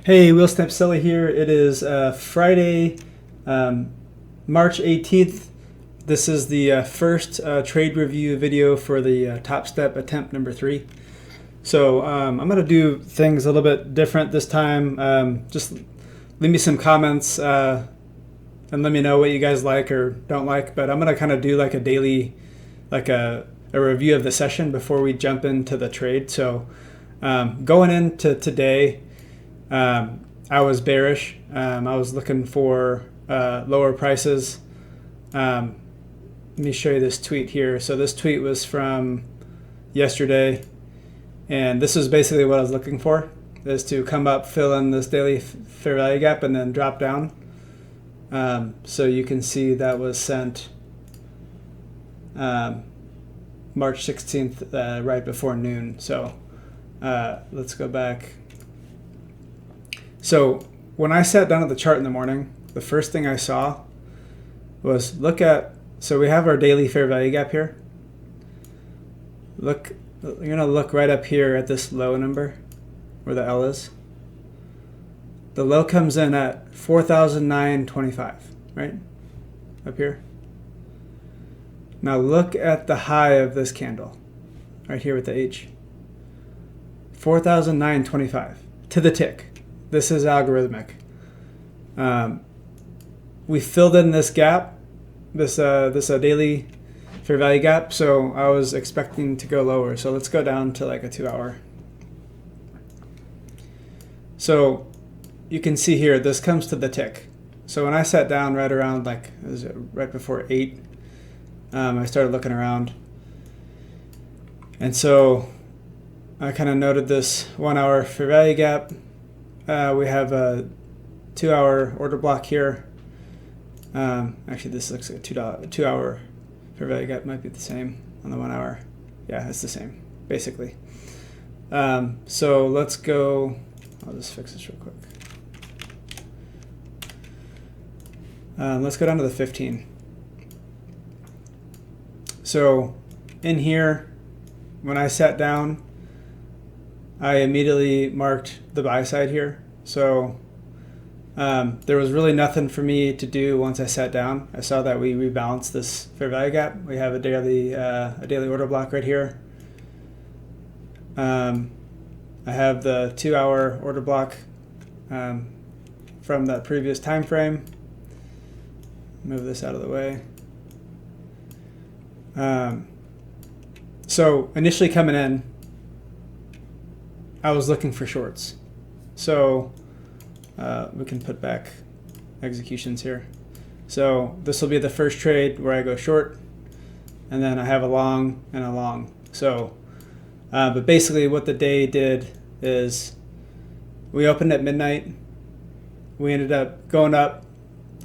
Hey, WheelSnipeSelly here. It is Friday, March 18th. This is the first trade review video for the TopStep attempt number 3. So I'm going to do things a little bit different this time. Just leave me some comments and let me know what you guys like or don't like. But I'm going to kind of do like a daily, like a review of the session before we jump into the trade. So going into today, I was bearish. I was looking for lower prices. Let me show you this tweet here. So this tweet was from yesterday, and this is basically what I was looking for, is to come up, fill in this daily fair value gap, and then drop down. So you can see that was sent March 16th, right before noon. So let's go back. So when I sat down at the chart in the morning, the first thing I saw was so we have our daily fair value gap here. You're gonna look right up here at this low number where the L is. The low comes in at 4,925, right? Up here. Now look at the high of this candle, right here with the H. 4,925 to the tick. This is algorithmic. We filled in this gap, this daily fair value gap, so I was expecting to go lower. So let's go down to like a 2-hour. So you can see here, this comes to the tick. So when I sat down right around right before 8, I started looking around. And so I kind of noted this 1-hour fair value gap. We have a 2-hour order block here. Actually, this looks like a 2-hour fair value gap. Might be the same on the 1 hour. Yeah, it's the same, basically. So let's go. I'll just fix this real quick. Let's go down to the 15. So in here, when I sat down, I immediately marked the buy side here. So there was really nothing for me to do once I sat down. I saw that we rebalanced this fair value gap. We have a daily order block right here. I have the 2-hour order block from that previous time frame. Move this out of the way. So initially coming in, I was looking for shorts. So we can put back executions here. So this will be the first trade where I go short, and then I have a long and a long. So, but basically what the day did is we opened at midnight. We ended up going up,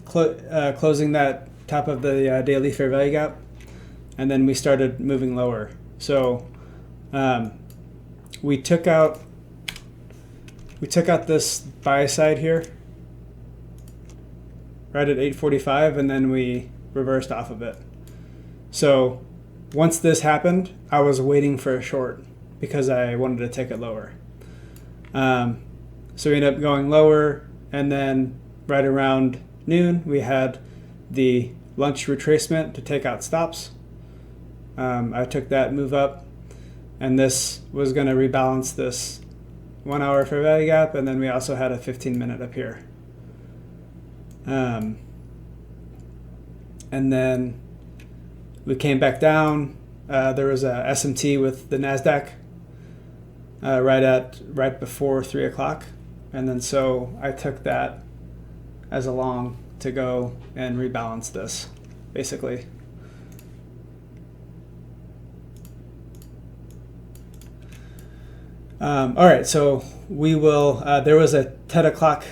closing that top of the daily fair value gap, and then we started moving lower. So we took out this buy side here right at 8:45, and then we reversed off of it. So once this happened, I was waiting for a short because I wanted to take it lower. So we ended up going lower, and then right around noon, we had the lunch retracement to take out stops. I took that move up, and this was going to rebalance this 1-hour fair value gap, and then we also had a 15-minute up here. And then we came back down. There was a SMT with the NASDAQ right before 3 o'clock, and then so I took that as a long to go and rebalance this, basically. All right, so we will, there was a 10 o'clock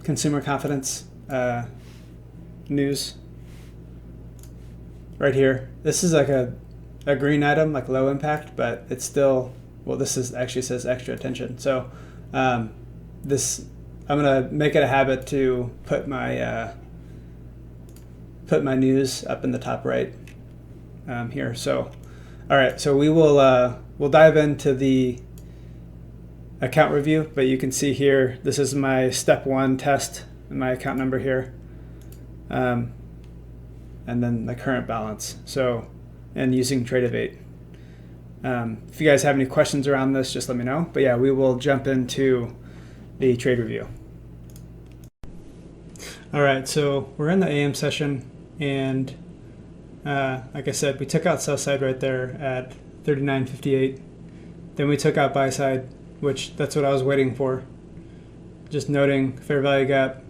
consumer confidence news right here. This is like a green item, like low impact, but it's still, well, this is actually says extra attention. So this, I'm gonna make it a habit to put my news up in the top right here. So, all right, so we will we'll dive into the account review, but you can see here, this is my step 1 test and my account number here. And then the current balance. So, and using Trade8. If you guys have any questions around this, just let me know. But yeah, we will jump into the trade review. All right, so we're in the AM session, and like I said, we took out sell side right there at 39.58. Then we took out buy side, which that's what I was waiting for. Just noting fair value gap,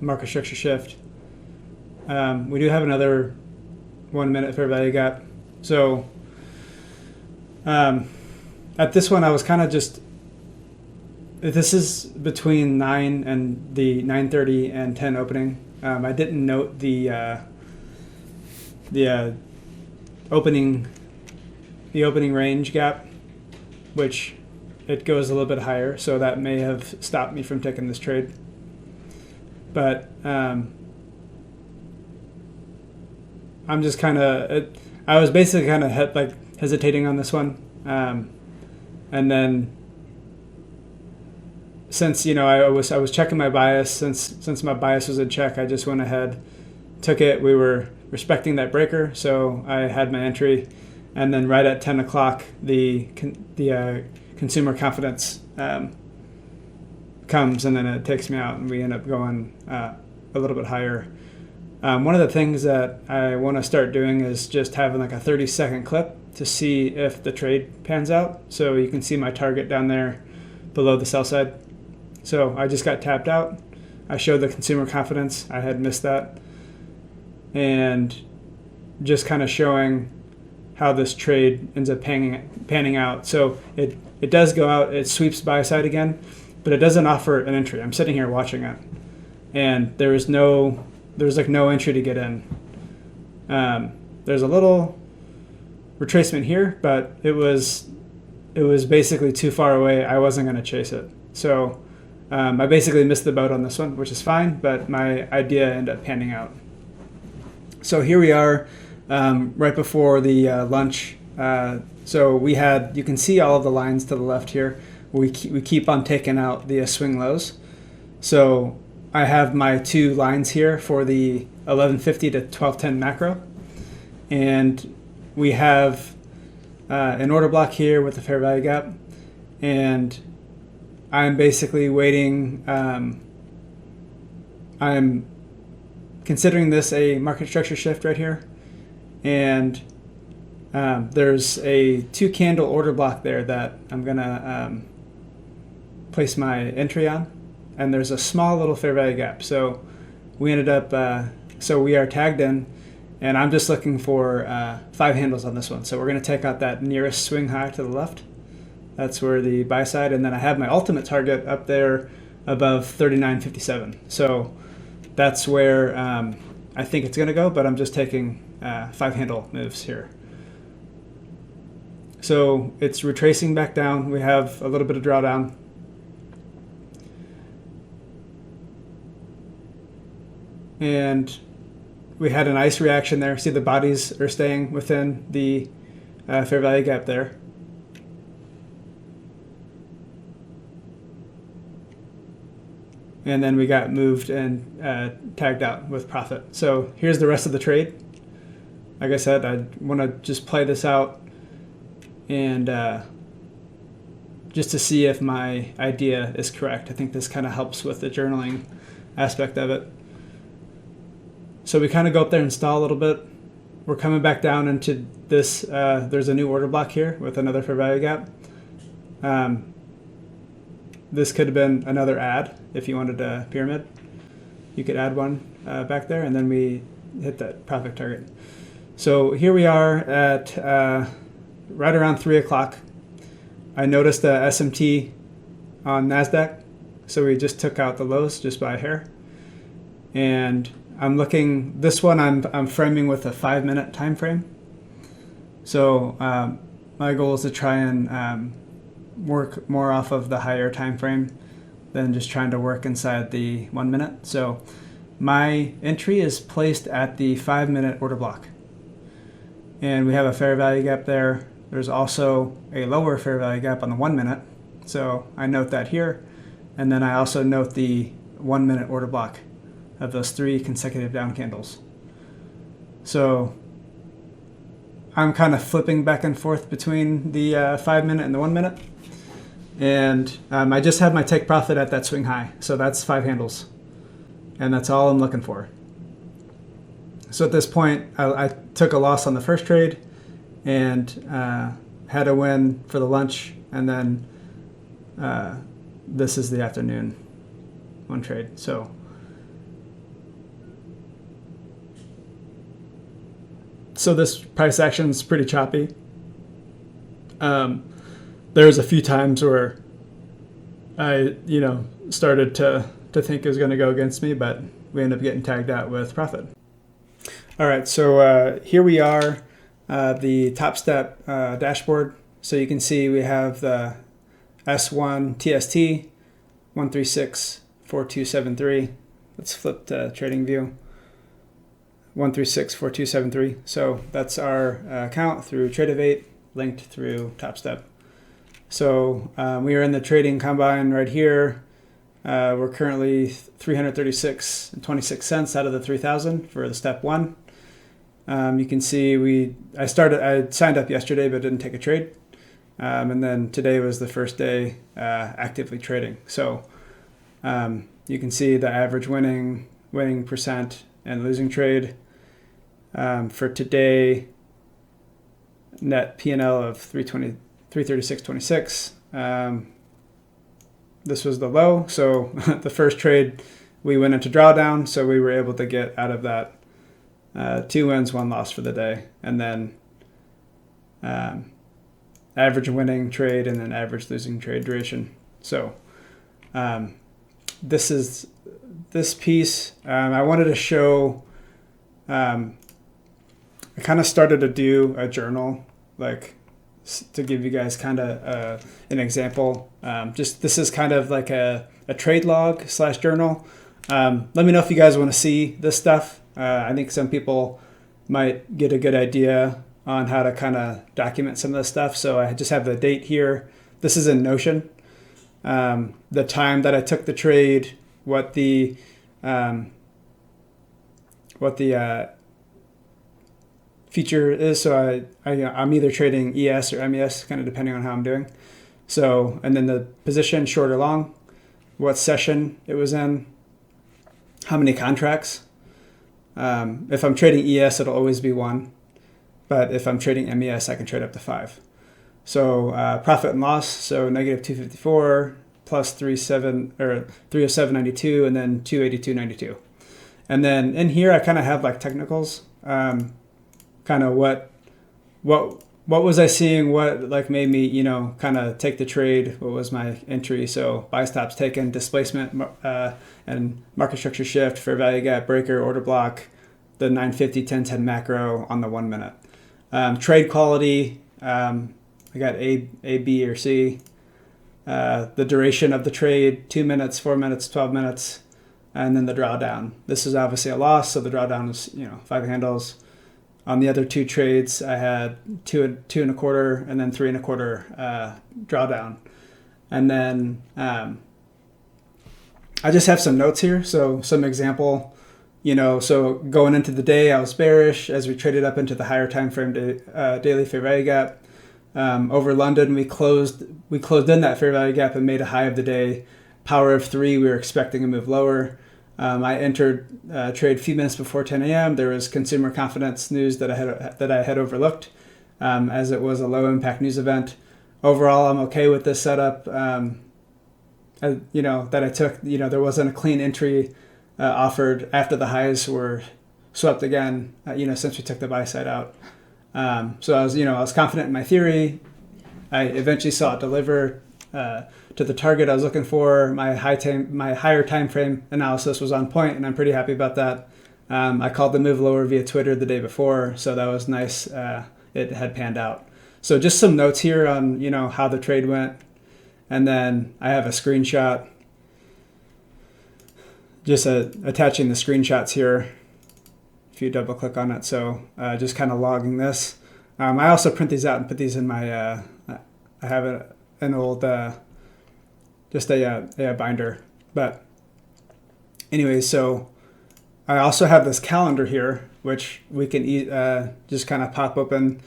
market structure shift. We do have another 1 minute fair value gap. So at this one, I was kind of just, this is between 9 and the 9:30 and 10 opening. I didn't note the opening range gap, which it goes a little bit higher, so that may have stopped me from taking this trade. But I'm just kind of, I was basically kind of hesitating on this one, and then since I was checking my bias, since my bias was in check, I just went ahead, took it. We were respecting that breaker, so I had my entry, and then right at 10 o'clock, the consumer confidence comes, and then it takes me out, and we end up going a little bit higher. One of the things that I want to start doing is just having like a 30-second clip to see if the trade pans out. So you can see my target down there below the sell side. So I just got tapped out. I showed the consumer confidence. I had missed that. And just kind of showing how this trade ends up panning out. So it does go out, it sweeps buy side again, but it doesn't offer an entry. I'm sitting here watching it, and there's like no entry to get in. There's a little retracement here, but it was basically too far away. I wasn't going to chase it. So I basically missed the boat on this one, which is fine, but my idea ended up panning out. So here we are right before the lunch. So we had, you can see all of the lines to the left here. We keep on taking out the swing lows. So I have my 2 lines here for the 1150 to 1210 macro, and we have an order block here with the fair value gap, and I'm basically waiting. I'm considering this a market structure shift right here, and there's a 2 candle order block there that I'm gonna place my entry on. And there's a small little fair value gap. So we ended up, so we are tagged in, and I'm just looking for 5 handles on this one. So we're going to take out that nearest swing high to the left. That's where the buy side, and then I have my ultimate target up there above 39.57. So that's where I think it's going to go, but I'm just taking 5 handle moves here. So it's retracing back down. We have a little bit of drawdown. And we had a nice reaction there. See, the bodies are staying within the fair value gap there. And then we got moved and tagged out with profit. So here's the rest of the trade. Like I said, I want to just play this out and just to see if my idea is correct. I think this kind of helps with the journaling aspect of it. So we kind of go up there and stall a little bit. We're coming back down into this. There's a new order block here with another fair value gap. This could have been another add if you wanted a pyramid. You could add one back there, and then we hit that profit target. So here we are at right around 3 o'clock. I noticed the SMT on NASDAQ, so we just took out the lows just by a hair. And I'm looking, this one I'm framing with a 5-minute time frame. So my goal is to try and work more off of the higher time frame than just trying to work inside the 1 minute. So my entry is placed at the 5-minute order block. And we have a fair value gap there. There's also a lower fair value gap on the 1 minute. So I note that here. And then I also note the 1 minute order block of those 3 consecutive down candles. So I'm kind of flipping back and forth between the 5 minute and the 1 minute. And I just had my take profit at that swing high. So that's 5 handles. And that's all I'm looking for. So at this point, I took a loss on the first trade and had a win for the lunch. And then this is the afternoon one trade. So this price action is pretty choppy. There's a few times where I, started to think it was going to go against me, but we ended up getting tagged out with profit. All right, so here we are, the TopStep dashboard. So you can see we have the S1 TST 1364273. Let's flip to trading view. 1364273. So that's our account through Trade8, linked through TopStep. So we are in the trading combine right here. We're currently 336.26 out of the 3,000 for the step 1. You can see I signed up yesterday but didn't take a trade. And then today was the first day actively trading. So you can see the average winning percent and losing trade. For today, net P&L of 336.26. This was the low. So the first trade we went into drawdown, so we were able to get out of that 2 wins, 1 loss for the day, and then average winning trade and then average losing trade duration. So this piece I wanted to show. I kind of started to do a journal, like to give you guys kind of an example. This is kind of like a trade log / journal. Let me know if you guys want to see this stuff. I think some people might get a good idea on how to kind of document some of this stuff. So I just have the date here. This is in Notion. The time that I took the trade, what the feature is. So I'm either trading ES or MES, kind of depending on how I'm doing. So, and then the position, short or long, what session it was in, how many contracts. If I'm trading ES, it'll always be 1. But if I'm trading MES, I can trade up to 5. So profit and loss, so negative 254 plus 307.92 and then 282.92. And then in here, I kind of have like technicals. Kind of what was I seeing? What like made me kind of take the trade? What was my entry? So buy stops taken, displacement, and market structure shift, fair value gap, breaker, order block, the 950 1010 macro on the 1 minute. Trade quality, I got A, B, or C. The duration of the trade, 2 minutes, 4 minutes, 12 minutes, and then the drawdown. This is obviously a loss, so the drawdown is 5 handles. On the other 2 trades, I had 2 1/4 and then 3 1/4 drawdown. And then I just have some notes here. So some example, so going into the day, I was bearish as we traded up into the higher time frame daily fair value gap. Over London, we closed in that fair value gap and made a high of the day. Power of 3, we were expecting a move lower. I entered trade a few minutes before 10 a.m. There was consumer confidence news that I had overlooked, as it was a low impact news event. Overall, I'm okay with this setup. That I took. There wasn't a clean entry offered after the highs were swept again. Since we took the buy side out. So I was confident in my theory. I eventually saw it deliver to the target I was looking for. My higher time frame analysis was on point, and I'm pretty happy about that. I called the move lower via Twitter the day before, so that was nice. It had panned out. So just some notes here on how the trade went, and then I have a screenshot. Just attaching the screenshots here. If you double click on it, so just kind of logging this. I also print these out and put these in my. I have an old just a binder. But anyway, so I also have this calendar here, which we can just kind of pop open.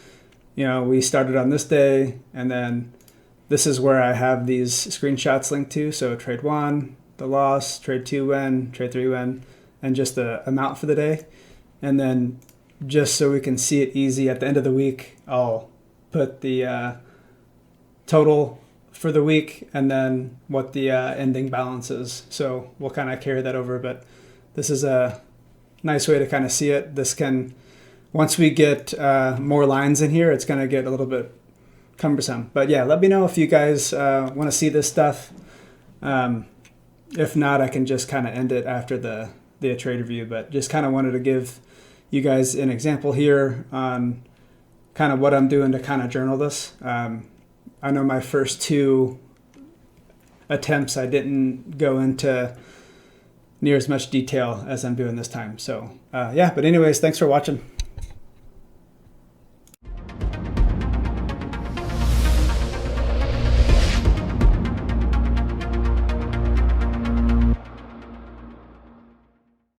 We started on this day, and then this is where I have these screenshots linked to. So trade 1, the loss, trade 2 win, trade 3 win, and just the amount for the day. And then just so we can see it easy at the end of the week, I'll put the total for the week and then what the ending balance is. So we'll kind of carry that over, but this is a nice way to kind of see it. This can, once we get more lines in here, it's going to get a little bit cumbersome. But yeah, let me know if you guys want to see this stuff. If not, I can just kind of end it after the trade review, but just kind of wanted to give you guys an example here on kind of what I'm doing to kind of journal this. I know my first 2 attempts, I didn't go into near as much detail as I'm doing this time. So yeah, but anyways, thanks for watching.